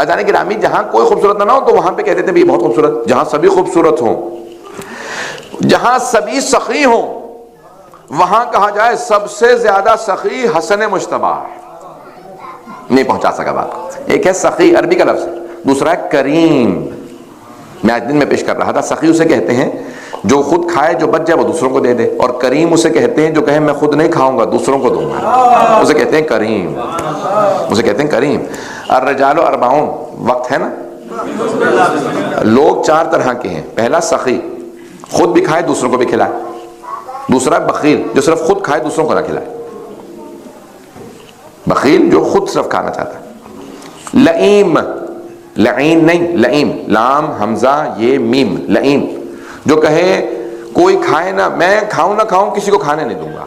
جانے گرامی جہاں کوئی خوبصورت نہ ہو تو وہاں پہ کہتے تھے بہت خوبصورت. جہاں سبھی خوبصورت ہوں، جہاں سبھی سخی ہوں، وہاں کہا جائے سب سے زیادہ سخی حسن مجتبیٰ. نہیں پہنچا سکا بات کو. ایک ہے سخی، عربی کا لفظ، دوسرا ہے کریم. میں آج دن میں پیش کر رہا تھا، سخی اسے کہتے ہیں جو خود کھائے، جو بچ جائے وہ دوسروں کو دے دے، اور کریم اسے کہتے ہیں جو کہے میں خود نہیں کھاؤں گا دوسروں کو دوں گا، اسے کہتے ہیں کریم. اسے کہتے ہیں کریم. الرجال اربعون، وقت ہے نا. لوگ چار طرح کے ہیں. پہلا سخی، خود بھی کھائے دوسروں کو بھی کھلائے. دوسرا بخیل، جو صرف خود کھائے دوسروں کو نہ کھلائے. بخیل جو خود صرف کھانا چاہتا ہے. لئیم، لعین نہیں، لئیم، لام حمزہ یہ میم، لئیم جو کہے کوئی کھائے نہ، میں کھاؤں نہ کھاؤں کسی کو کھانے نہیں دوں گا،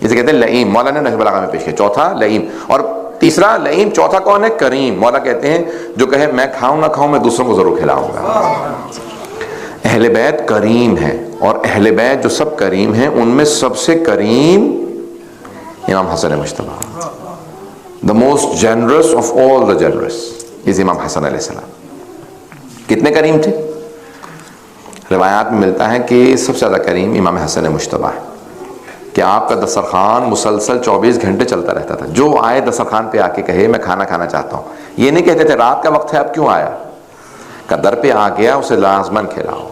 اسے کہتے ہیں لئیم. مولانا نے نہج البلاغہ میں پیش کیا. چوتھا لئیم. اور تیسرا لئیم. چوتھا کون ہے؟ کریم. مولا کہتے ہیں جو کہے میں کھاؤں نہ کھاؤں میں دوسروں کو ضرور کھلاؤں گا. اہل بیت کریم ہے، اور اہل بیت جو سب کریم ہیں ان میں سب سے کریم امام حسن Mujtaba. The most generous of all the generous is امام حسن علیہ السلام. کتنے کریم تھے؟ روایات میں ملتا ہے کہ سب سے زیادہ کریم امام حسن مجتبیٰ ہے، کہ آپ کا دسترخوان مسلسل 24 گھنٹے چلتا رہتا تھا. جو آئے دسترخوان پہ آ کے کہے میں کھانا کھانا چاہتا ہوں، یہ نہیں کہتے تھے رات کا وقت ہے اب کیوں آیا، کہ در پہ آ گیا اسے لازماً کھلاؤ،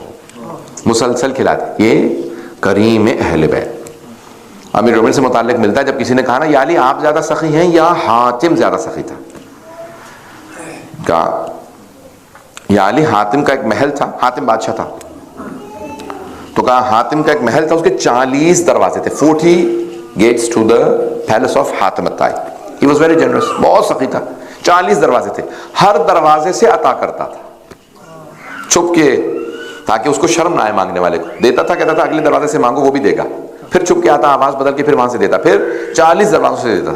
مسلسل کھلاتے. یہ کریم اہل بیت. امیر المومنین سے متعلق ملتا ہے جب کسی نے کہا نا یا علی آپ زیادہ سخی ہیں یا حاتم زیادہ سخی تھا، کہا یا علی حاتم کا ایک محل تھا، حاتم بادشاہ تھا، تو کہا حاتم کا ایک محل تھا، اس کے 40 دروازے تھے. 40 gates to the palace of Hatim الطائی. He was very generous. بہت سخی تھا. 40 دروازے تھے، ہر دروازے سے عطا کرتا تھا چھپ کے، تاکہ اس کو شرم نہ آئے مانگنے والے کو. دیتا تھا، کہتا تھا اگلے دروازے سے مانگو وہ بھی دے گا، پھر چھپ کے آتا، آواز بدل کے پھر وہاں سے دیتا، پھر 40 دروازوں سے دیتا.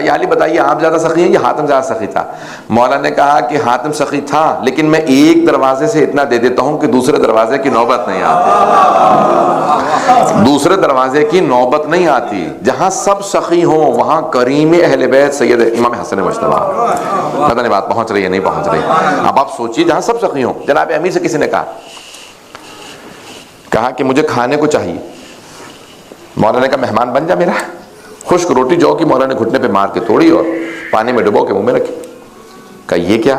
یا علی بتائیے آپ زیادہ سخی ہیں یا حاتم زیادہ سخی تھا؟ مولا نے کہا کہ حاتم سخی تھا، لیکن میں ایک دروازے سے اتنا دے دیتا ہوں کہ دوسرے دروازے کی نوبت نہیں آتی. دوسرے دروازے کی نوبت نہیں آتی. جہاں سب سخی ہوں وہاں کریم اہل بیت سید امام حسن مجتبیٰ. پتہ نہیں بات پہنچ رہی ہے نہیں پہنچ رہی. اب آپ سوچیے جہاں سب سخی ہوں. جناب امیر سے کسی نے کہا کہ مجھے کھانے کو چاہیے. مولا نے کہا مہمان بن جا میرا. خشک روٹی جو کی مولا نے گھٹنے پہ مار کے توڑی اور پانی میں ڈبو کے منہ میں رکھی. کہا یہ کیا؟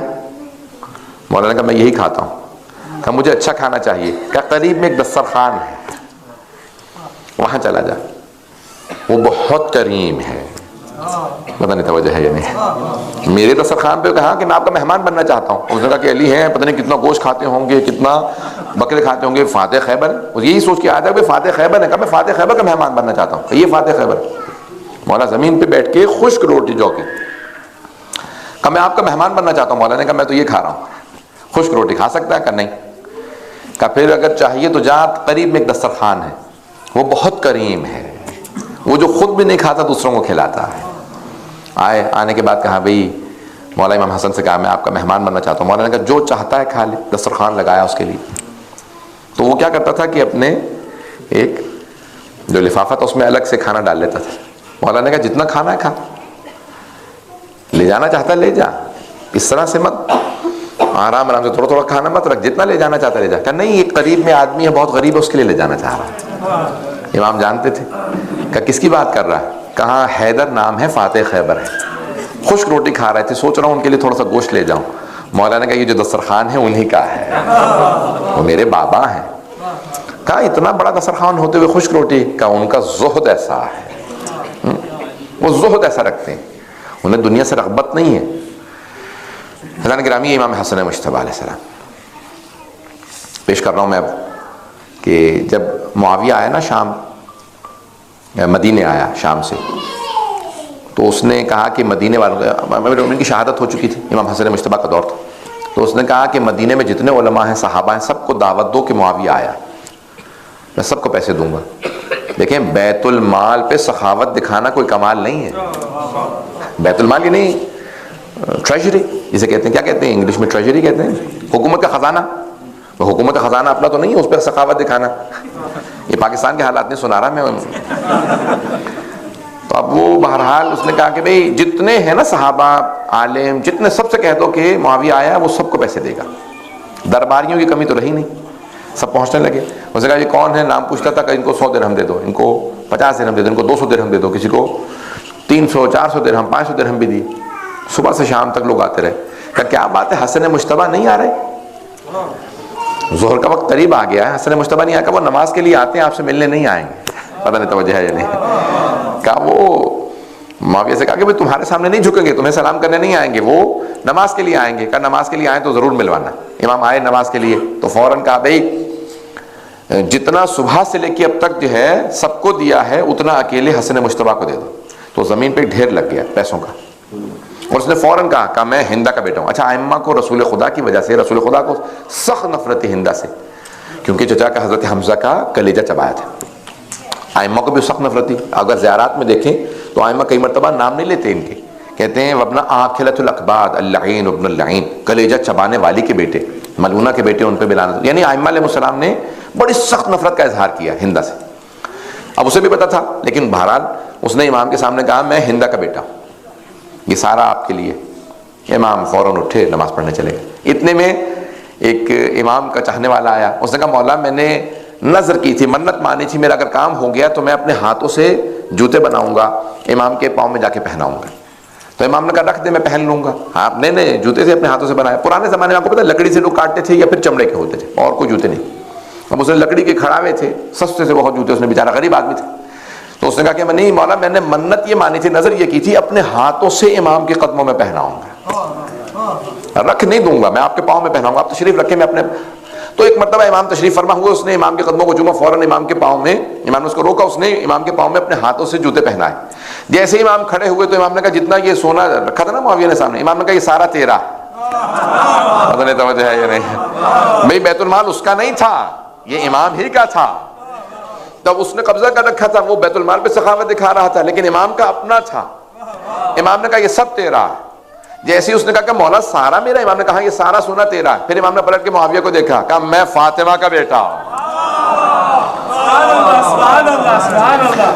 مولا نے کہا میں یہی کھاتا ہوں. کہا مجھے اچھا کھانا چاہیے. کہا قریب میں ایک دسترخوان ہے وہاں چلا جا، وہ بہت کریم ہے. پتہ نہیں توجہ ہے یا نہیں. میرے دسترخوان پہ کہا کہ میں آپ کا مہمان بننا چاہتا ہوں. اس نے کہا کہ علی ہیں پتہ نہیں کتنا گوشت کھاتے ہوں گے، کتنا بکرے کھاتے ہوں گے، فاتح خیبر. وہ یہی سوچ کے آیا تھا کہ فاتح خیبر ہے. کہا میں فاتح خیبر کا مہمان بننا چاہتا ہوں. یہ فاتح خیبر. مولا زمین پہ بیٹھ کے خشک روٹی جو کی. کہا میں آپ کا مہمان بننا چاہتا ہوں. مولا نے کہا میں تو یہ کھا رہا ہوں. خشک روٹی کھا سکتا ہے؟ کہا نہیں. کہا پھر اگر چاہیے تو جا، قریب میں ایک دسترخوان ہے وہ بہت کریم ہے، وہ جو خود بھی نہیں کھاتا دوسروں کو کھلاتا ہے. آنے کے بعد کہا بھئی مولا امام حسن سے کہا میں آپ کا مہمان بننا چاہتا ہوں. مولا نے کہا جو چاہتا ہے کھا لے. دسترخوان لگایا اس کے لیے. تو وہ کیا کرتا تھا کہ اپنے ایک جو لفافہ تھا اس میں الگ سے کھانا ڈال لیتا تھا. مولا نے کہا جتنا کھانا ہے کھا، لے جانا چاہتا ہے لے جا، اس طرح سے مت، آرام آرام سے تھوڑا تھوڑا کھانا مت رکھ، جتنا لے جانا چاہتا ہے لے جا. کہا نہیں ایک قریب میں آدمی ہے بہت غریب ہے اس کے لیے لے جانا چاہ رہا ہے. امام جانتے تھے. کہا کس کی بات کر رہا ہے؟ کہا حیدر نام ہے، فاتح خیبر ہے. خشک روٹی کھا رہے تھے، سوچ رہا ہوں ان کے لیے تھوڑا سا گوشت لے جاؤں. مولا نے کہا یہ جو دسترخوان ہے انہی کا ہے، وہ میرے بابا ہیں. کہا اتنا بڑا دسترخوان ہوتے ہوئے خشک روٹی؟ کہا ان کا زہد ایسا ہے، وہ زہد ایسا رکھتے ہیں، انہیں دنیا سے رغبت نہیں ہے. حضرات گرامی امام حسن مجتبیٰ علیہ السلام پیش کر رہا ہوں میں اب کہ جب معاویہ آیا نا شام، مدینے آیا شام سے، تو اس نے کہا کہ مدینے والوں امیر المومنین کی شہادت ہو چکی تھی، امام حسن مجتبیٰ کا دور تھا. تو اس نے کہا کہ مدینے میں جتنے علماء ہیں صحابہ ہیں سب کو دعوت دو کہ معاویہ آیا، میں سب کو پیسے دوں گا. دیکھیں بیت المال پہ سخاوت دکھانا کوئی کمال نہیں ہے. بیت المال کی نہیں، ٹریجری جسے کہتے ہیں، کیا کہتے ہیں انگلش میں؟ ٹریجری کہتے ہیں. حکومت کا خزانہ. حکومت کا خزانہ اپنا تو نہیں ہے، اس پہ سخاوت دکھانا. یہ پاکستان کے حالات نہیں سنا رہا میں. تو اب وہ بہرحال اس نے کہا کہ بھئی جتنے ہیں نا صحابہ عالم جتنے، سب سے کہہ دو کہ معاویہ آیا وہ سب کو پیسے دے گا. درباریوں کی کمی تو رہی نہیں، سب پہنچنے لگے. اس نے کہا یہ کون ہے؟ نام پوچھتا تھا کہ ان کو 100 درہم دے دو، ان کو 50 درہم دے دو، ان کو 200 درہم دے دو، کسی کو 300 400 درہم 500 درہم بھی دی. صبح سے شام تک لوگ آتے رہے. کہ کیا بات ہے حسن مجتبیٰ نہیں آ رہے؟ ظہر کا وقت قریب آ گیا ہے، حسن مجتبیٰ نہیں آ کہ وہ نماز کے لیے آتے ہیں، آپ سے ملنے نہیں آئیں گے. پتہ نہیں توجہ ہے یا نہیں. کہا وہ معاویہ سے کہا کہ تمہارے سامنے نہیں جھکیں گے، تمہیں سلام کرنے نہیں آئیں گے، وہ نماز کے لیے آئیں گے. کہا نماز کے لیے آئیں تو ضرور ملوانا. امام آئے نماز کے لیے تو فوراً کہا بھئی جتنا صبح سے لے کے اب تک جو ہے سب کو دیا ہے اتنا اکیلے حسن مجتبیٰ کو دے دو. تو زمین پہ ڈھیر لگ گیا پیسوں کا. اور اس نے فوراً کہا میں ہندا کا بیٹا ہوں. اچھا ائمہ کو رسول خدا کی وجہ سے، رسول خدا کو سخت نفرت تھی ہندا سے، کیونکہ چچا کا حضرت حمزہ کا کلیجہ چبایا تھا. ائمہ کو بھی سخت نفرت تھی. اگر زیارات میں دیکھیں تو ائمہ کئی مرتبہ نام نہیں لیتے ان کے، کہتے ہیں وابن آکلۃ الاکباد اللعین ابن اللعین، کلیجہ چبانے والی کے بیٹے، ملعونہ کے بیٹے، ان پہ بلانت. یعنی ائمہ علیہ السلام نے بڑی سخت نفرت کا اظہار کیا ہندا سے. اب اسے بھی پتا تھا، لیکن بہرحال اس نے امام کے سامنے کہا میں ہندا کا بیٹا ہوں، یہ سارا آپ کے لیے. امام فوراً اٹھے نماز پڑھنے چلے گئے. اتنے میں ایک امام کا چاہنے والا آیا. اس نے کہا مولا میں نے نظر کی تھی، منت مانی تھی، میرا اگر کام ہو گیا تو میں اپنے ہاتھوں سے جوتے بناؤں گا، امام کے پاؤں میں جا کے پہناؤں گا. تو امام نے کہا رکھ دے میں پہن لوں گا. آپ نے جوتے سے اپنے ہاتھوں سے بنایا. پرانے زمانے میں آپ کو پتا لکڑی سے لوگ کاٹتے تھے یا پھر چمڑے کے ہوتے تھے، اور کوئی جوتے نہیں. اب اس نے لکڑی کے کھڑاوے تھے، سستے سے بہت جوتے، اس نے بیچارہ غریب آدمی تھا. تو اس نے کہا کہ میں نہیں مولا میں نے منت یہ مانی تھی، نظر یہ کی تھی اپنے ہاتھوں سے امام کے قدموں میں پہناؤں گا، رکھ نہیں دوں گا، میں آپ کے پاؤں میں پہناؤں گا، آپ تشریف رکھیں میں اپنے. تو ایک مرتبہ امام تشریف فرما ہوئے، اس نے امام کے قدموں کو چوما، فوراً امام کے پاؤں میں، امام نے اس کو روکا، اس نے امام کے پاؤں میں اپنے ہاتھوں سے جوتے پہنائے. جیسے امام کھڑے ہوئے تو امام نے کہا جتنا یہ سونا رکھا تھا نا معاویہ نے سامنے، امام نے کہا یہ سارا تیرا. پتہ نہیں توجہ ہے یا نہیں. بھئی بیت المال اس کا نہیں تھا، یہ امام ہی کا تھا. تب اس نے قبضہ کر رکھا تھا، وہ بیت المال پہ سخاوت دکھا رہا تھا، لیکن امام کا اپنا تھا. امام نے کہا یہ سب تیرا. جیسے اس نے کہا کہ مولا سارا میرا، امام نے کہا یہ سارا سونا تیرا. پھر امام نے پلٹ کے معاویہ کو دیکھا، کہا میں فاطمہ کا بیٹا ہوں.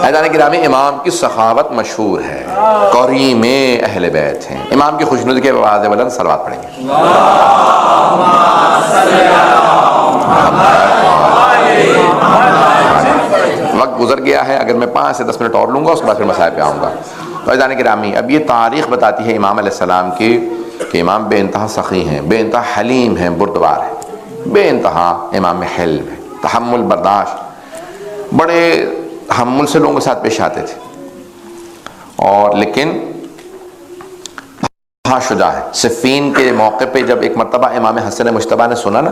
حضرات گرامی امام کی سخاوت مشہور ہے، کریم اہل بیت ہیں. امام کی خوشنودی کے آواز بلند صلوات پڑھیں گے. وقت گزر گیا ہے، اگر میں 5 سے 10 منٹ اور لوں گا اس کے بعد پھر مسائل پہ آؤں گا. تو عزیزان گرامی اب یہ تاریخ بتاتی ہے امام علیہ السلام کی کہ امام بے انتہا سخی ہیں، بے انتہا حلیم ہیں، بردبار ہیں، بے انتہا امام میں حلم ہے، تحمل برداشت، بڑے تحمل سے لوگوں کے ساتھ پیش آتے تھے. اور لیکن ہاں شجاع ہے. صفین کے موقع پہ جب ایک مرتبہ امام حسن مجتبیٰ نے سنا نا،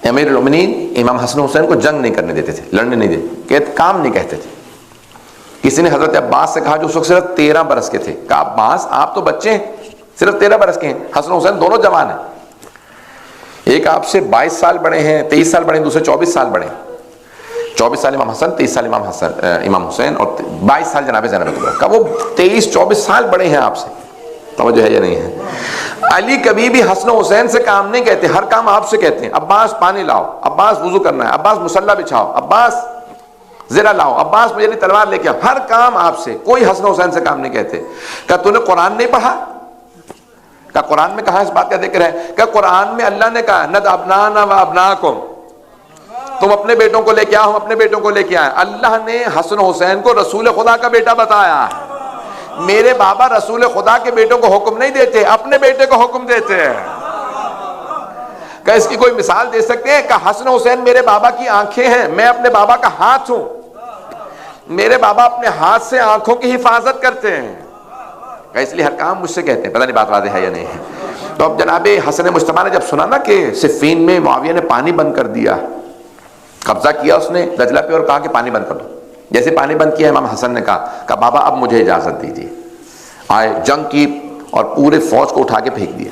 امیر المومنین امام حسن حسین کو جنگ نہیں کرنے دیتے تھے، لڑنے نہیں دیتے، کہ کام نہیں کہتے تھے. کسی نے حضرت عباس سے کہا جو اس وقت صرف 13 برس کے تھے، کہا عباس آپ تو بچے ہیں، صرف 13 برس کے ہیں، حسن حسین دونوں جوان ہیں. ایک آپ سے 22 سال بڑے ہیں، 23 سال بڑے ہیں، دوسرے 24 سال بڑے ہیں. 24 سال امام حسن، 23 سال امام حسین، اور 22 سال جناب زینب کبریٰ. کہا وہ 23-24 سال بڑے ہیں آپ سے. توجہ ہے یا نہیں ہے؟ علی کبھی بھی حسن حسین سے کام نہیں کہتے، ہر کام آپ سے کہتے ہیں. عباس پانی لاؤ، عباس وضو کرنا ہے، عباس مصلی بچھاؤ، عباس زرہ لاؤ، عباس مجھے تلوار لے کے آؤ، ہر کام آپ سے. کوئی حسن حسین سے کام نہیں کہتے. کہا تو نے قرآن نہیں پڑھا؟ کہا قرآن میں کہا اس بات کا ذکر ہے؟ کہ قرآن میں اللہ نے کہا ند ابنانا و ابناکم، تم اپنے بیٹوں کو لے کے آؤ، ہم اپنے بیٹوں کو لے کے آئے. اللہ نے حسن حسین کو رسول خدا کا بیٹا بتایا ہے. میرے بابا رسول خدا کے بیٹوں کو حکم نہیں دیتے، اپنے بیٹے کو حکم دیتے ہیں. کہ اس کی کوئی مثال دے سکتے ہیں؟ کہ حسن حسین میرے بابا کی آنکھیں ہیں، میں اپنے بابا کا ہاتھ ہوں. میرے بابا اپنے ہاتھ سے آنکھوں کی حفاظت کرتے ہیں، کہ اس لیے ہر کام مجھ سے کہتے ہیں. پتہ نہیں بات واضح ہے یا نہیں ہے. تو اب جناب حسن مجتبیٰ نے جب سنا نا کہ صفین میں معاویہ نے پانی بند کر دیا، قبضہ کیا اس نے دجلہ پہ اور کہا کہ پانی بند کر دو. جیسے پانی بند کیا امام حسن نے کہا بابا اب مجھے اجازت دیجیے. آئے جنگ کی اور پورے فوج کو اٹھا کے پھینک دیا.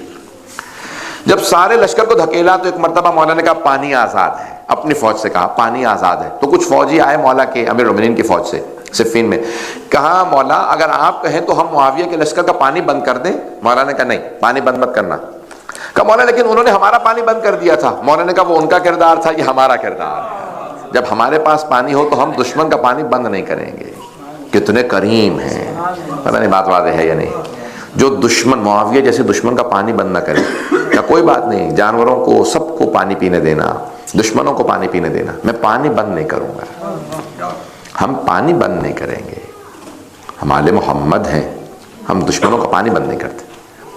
جب سارے لشکر کو دھکیلا تو ایک مرتبہ مولا نے کہا پانی آزاد ہے. اپنی فوج سے کہا پانی آزاد ہے. تو کچھ فوجی آئے مولا کے امیر المومنین کی فوج سے صفین میں، کہا مولا اگر آپ کہیں تو ہم معاویہ کے لشکر کا پانی بند کر دیں. مولا نے کہا نہیں، پانی بند مت کرنا. کہا مولا لیکن انہوں نے ہمارا پانی بند کر دیا تھا. مولا نے کہا وہ ان کا کردار تھا، یہ ہمارا کردار ہے. جب ہمارے پاس پانی ہو تو ہم دشمن کا پانی بند نہیں کریں گے. کتنے کریم ہیں. پتہ نہیں بات واضح ہے یا نہیں. جو دشمن معاویہ جیسے دشمن کا پانی بند نہ کرے. کیا کوئی بات نہیں, جانوروں کو سب کو پانی پینے دینا, دشمنوں کو پانی پینے دینا, میں پانی بند نہیں کروں گا. ہم پانی بند نہیں کریں گے. ہم آل محمد ہیں, ہم دشمنوں کا پانی بند نہیں کرتے.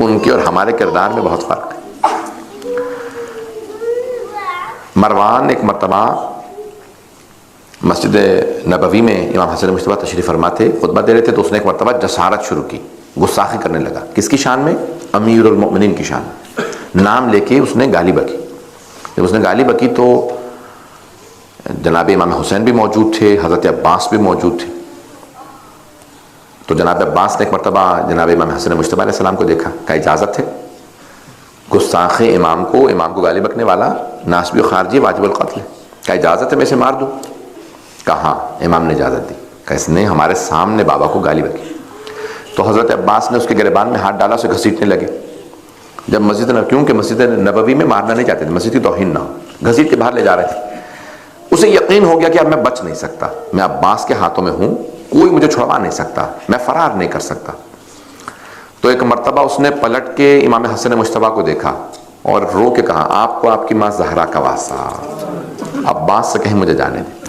ان کے اور ہمارے کردار میں بہت فرق ہے. مروان ایک مرتبہ مسجد نبوی میں امام حسن مجتبیٰ تشریف فرما تھے, خطبہ دے رہے تھے, تو اس نے ایک مرتبہ جسارت شروع کی, گستاخی کرنے لگا. کس کی شان میں؟ امیر المؤمنین کی شان. نام لے کے اس نے گالی بکی. جب اس نے گالی بکی تو جناب امام حسین بھی موجود تھے, حضرت عباس بھی موجود تھے. تو جناب عباس نے ایک مرتبہ جناب امام حسن مجتبیٰ علیہ السلام کو دیکھا, کہا اجازت ہے گستاخ امام کو گالی بکنے والا ناسبی و خارجی واجب القتل ہے, کہا اجازت ہے میں اسے مار دوں؟ کہا امام نے اجازت دی. کہ اس نے ہمارے سامنے بابا کو گالی بکی. تو حضرت عباس نے اس کے گریبان میں ہاتھ ڈالا, اسے گھسیٹنے لگے. جب کیونکہ مسجد نبوی میں مارنا نہیں چاہتے تھے, مسجد کی توہین نہ ہو, گھسیٹ کے باہر لے جا رہے تھے. اسے یقین ہو گیا کہ اب میں بچ نہیں سکتا, میں عباس کے ہاتھوں میں ہوں, کوئی مجھے چھڑوا نہیں سکتا, میں فرار نہیں کر سکتا. تو ایک مرتبہ اس نے پلٹ کے امام حسن مجتبیٰ کو دیکھا اور رو کے کہا, آپ کو آپ کی ماں زہرا کا واسطہ, عباس سے کہیں مجھے جانے دیں.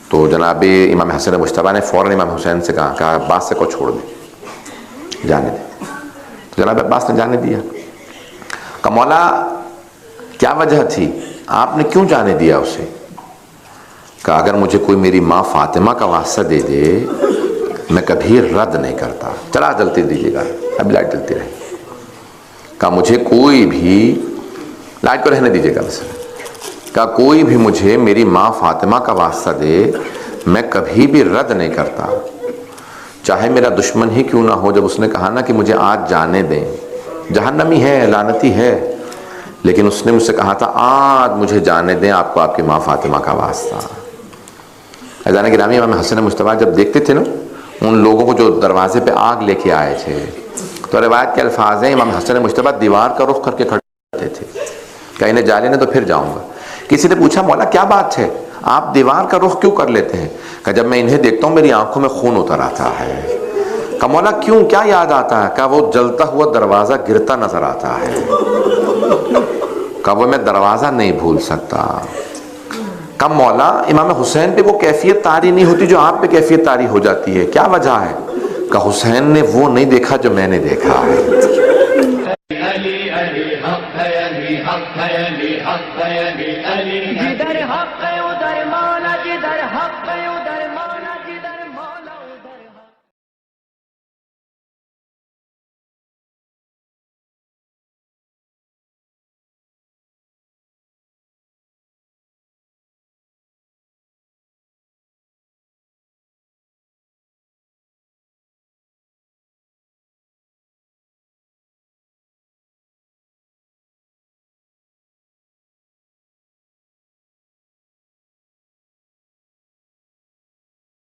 تو جناب امام حسن مجتبیٰ نے فوراً امام حسین سے کہا عباس سے کو چھوڑ دیں, جانے دیں. تو جناب عباس نے جانے دیا. کہ مولا کیا وجہ تھی, آپ نے کیوں جانے دیا اسے؟ کہ اگر مجھے کوئی میری ماں فاطمہ کا واسطہ دے دے میں کبھی رد نہیں کرتا. چلا جلتی دیجیے گا, ابھی لائٹ جلتی رہے. کہ مجھے کوئی بھی, لائٹ کو رہنے دیجیے گا مثلا, کہ کوئی بھی مجھے میری ماں فاطمہ کا واسطہ دے میں کبھی بھی رد نہیں کرتا, چاہے میرا دشمن ہی کیوں نہ ہو. جب اس نے کہا نا کہ مجھے آج جانے دیں, جہنمی ہے, لعنتی ہے, لیکن اس نے مجھ سے کہا تھا آج مجھے جانے دیں آپ کو آپ کی ماں فاطمہ کا واسطہ. عزیزان گرامی, امام حسن مجتبیٰ جب دیکھتے تھے نا ان لوگوں کو جو دروازے پہ آگ لے کے آئے تھے, تو روایت کے الفاظ ہیں امام حسن مجتبیٰ دیوار کا رخ کر کے کھڑے ہوتے تھے کہ انہیں جا لینے تو پھر جاؤں گا. کسی نے پوچھا مولا کیا بات ہے, آپ دیوار کا رخ کیوں کر لیتے ہیں؟ کہ جب میں انہیں دیکھتا ہوں میری آنکھوں میں خون اتر آتا ہے. کہ مولا کیوں, کیا یاد آتا ہے؟ کہ وہ جلتا ہوا دروازہ گرتا نظر آتا ہے, کہ وہ میں دروازہ نہیں بھول سکتا. کہ مولا امام حسین پہ وہ کیفیت طاری نہیں ہوتی جو آپ پہ کیفیت طاری ہو جاتی ہے, کیا وجہ ہے؟ کہ حسین نے وہ نہیں دیکھا جو میں نے دیکھا ہے.